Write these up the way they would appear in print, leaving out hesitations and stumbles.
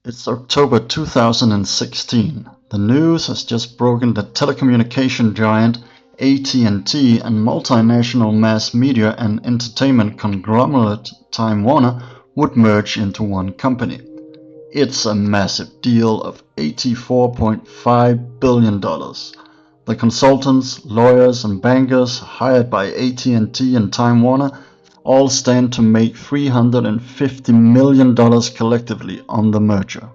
It's October 2016. The news has just broken that telecommunication giant AT&T and multinational mass media and entertainment conglomerate Time Warner would merge into one company. It's a massive deal of $84.5 billion. The consultants, lawyers and bankers hired by AT&T and Time Warner all stand to make $350 million collectively on the merger.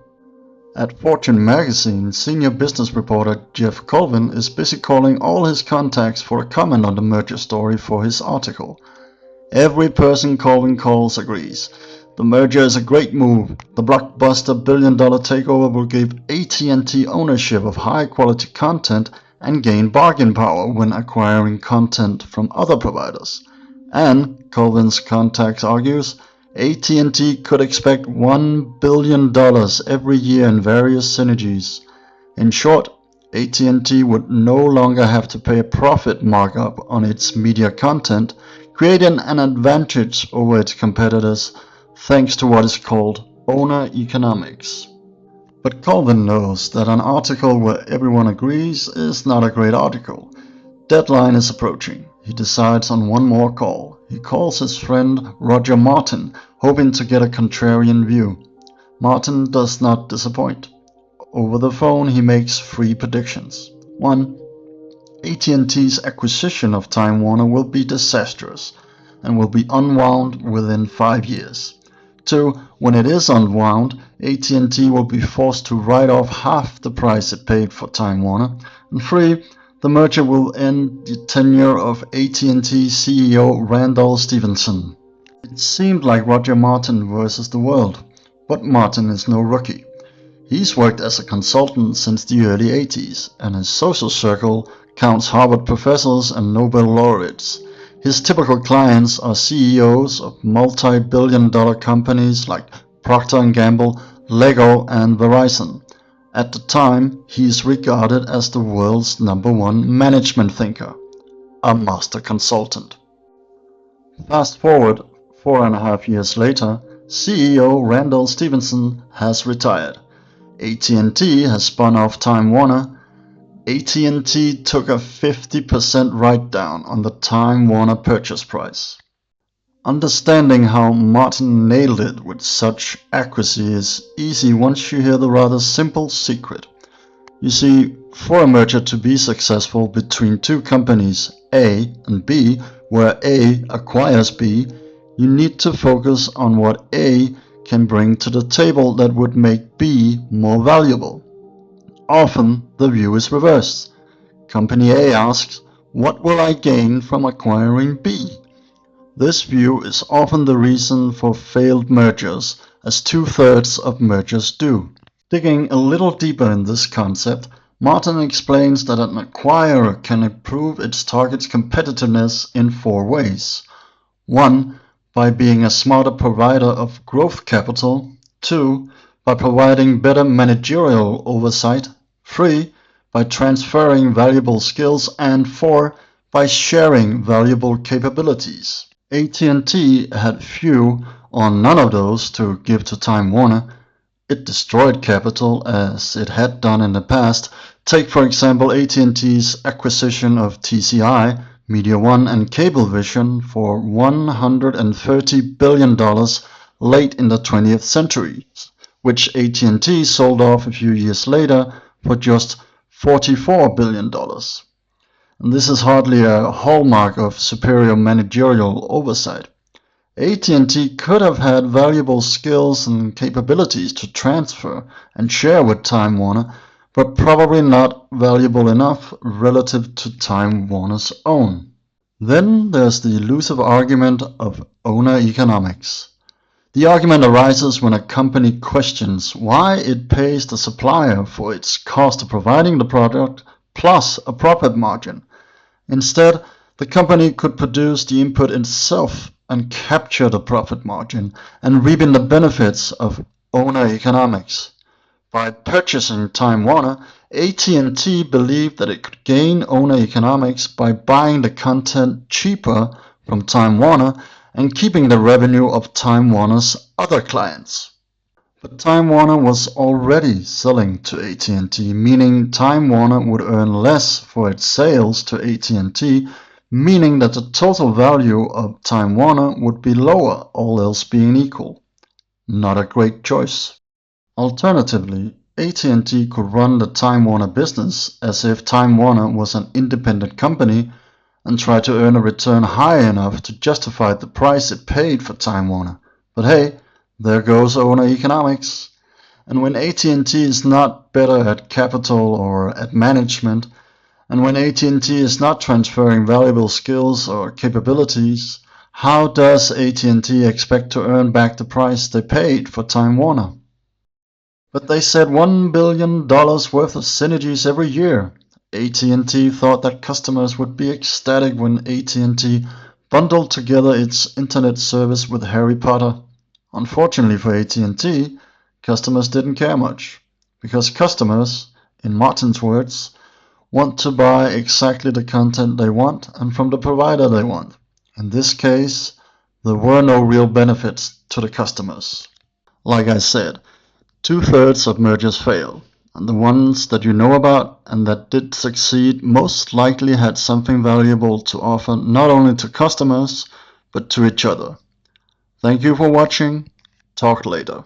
At Fortune magazine, senior business reporter Geoff Colvin is busy calling all his contacts for a comment on the merger story for his article. Every person Colvin calls agrees. The merger is a great move. The blockbuster billion-dollar takeover will give AT&T ownership of high-quality content and gain bargain power when acquiring content from other providers. And, Colvin's contact argues, AT&T could expect $1 billion every year in various synergies. In short, AT&T would no longer have to pay a profit markup on its media content, creating an advantage over its competitors thanks to what is called owner economics. But Colvin knows that an article where everyone agrees is not a great article. Deadline is approaching. He decides on one more call. He calls his friend Roger Martin, hoping to get a contrarian view. Martin does not disappoint. Over the phone he makes 3 predictions. 1. AT&T's acquisition of Time Warner will be disastrous and will be unwound within 5 years. 2. When it is unwound, AT&T will be forced to write off half the price it paid for Time Warner. And 3. The merger will end the tenure of AT&T CEO Randall Stephenson. It seemed like Roger Martin versus the world, but Martin is no rookie. He's worked as a consultant since the early 80s, and his social circle counts Harvard professors and Nobel laureates. His typical clients are CEOs of multi-billion-dollar companies like Procter & Gamble, Lego, and Verizon. At the time, he is regarded as the world's #1 management thinker, a master consultant. Fast forward 4.5 years later, CEO Randall Stephenson has retired. AT&T has spun off Time Warner. AT&T took a 50% write-down on the Time Warner purchase price. Understanding how Martin nailed it with such accuracy is easy once you hear the rather simple secret. You see, for a merger to be successful between two companies, A and B, where A acquires B, you need to focus on what A can bring to the table that would make B more valuable. Often, the view is reversed. Company A asks, "What will I gain from acquiring B?" This view is often the reason for failed mergers, as 2/3 of mergers do. Digging a little deeper in this concept, Martin explains that an acquirer can improve its target's competitiveness in 4 ways. 1. By being a smarter provider of growth capital. 2. By providing better managerial oversight. 3. By transferring valuable skills. And 4. By sharing valuable capabilities. AT&T had few or none of those to give to Time Warner. It destroyed capital as it had done in the past. Take for example AT&T's acquisition of TCI, Media One and Cablevision for $130 billion late in the 20th century, which AT&T sold off a few years later for just $44 billion. And this is hardly a hallmark of superior managerial oversight. AT&T could have had valuable skills and capabilities to transfer and share with Time Warner, but probably not valuable enough relative to Time Warner's own. Then there's the elusive argument of owner economics. The argument arises when a company questions why it pays the supplier for its cost of providing the product plus a profit margin. Instead, the company could produce the input itself and capture the profit margin and reaping the benefits of owner economics. By purchasing Time Warner, AT&T believed that it could gain owner economics by buying the content cheaper from Time Warner and keeping the revenue of Time Warner's other clients. But Time Warner was already selling to AT&T, meaning Time Warner would earn less for its sales to AT&T, meaning that the total value of Time Warner would be lower, all else being equal. Not a great choice. Alternatively, AT&T could run the Time Warner business as if Time Warner was an independent company and try to earn a return high enough to justify the price it paid for Time Warner. But hey, there goes owner economics. And when AT&T is not better at capital or at management, and when AT&T is not transferring valuable skills or capabilities, how does AT&T expect to earn back the price they paid for Time Warner? But they said $1 billion worth of synergies every year. AT&T thought that customers would be ecstatic when AT&T bundled together its internet service with Harry Potter. Unfortunately for AT&T, customers didn't care much, because customers, in Martin's words, want to buy exactly the content they want and from the provider they want. In this case, there were no real benefits to the customers. Like I said, 2/3 of mergers fail, and the ones that you know about and that did succeed most likely had something valuable to offer not only to customers, but to each other. Thank you for watching. Talk later.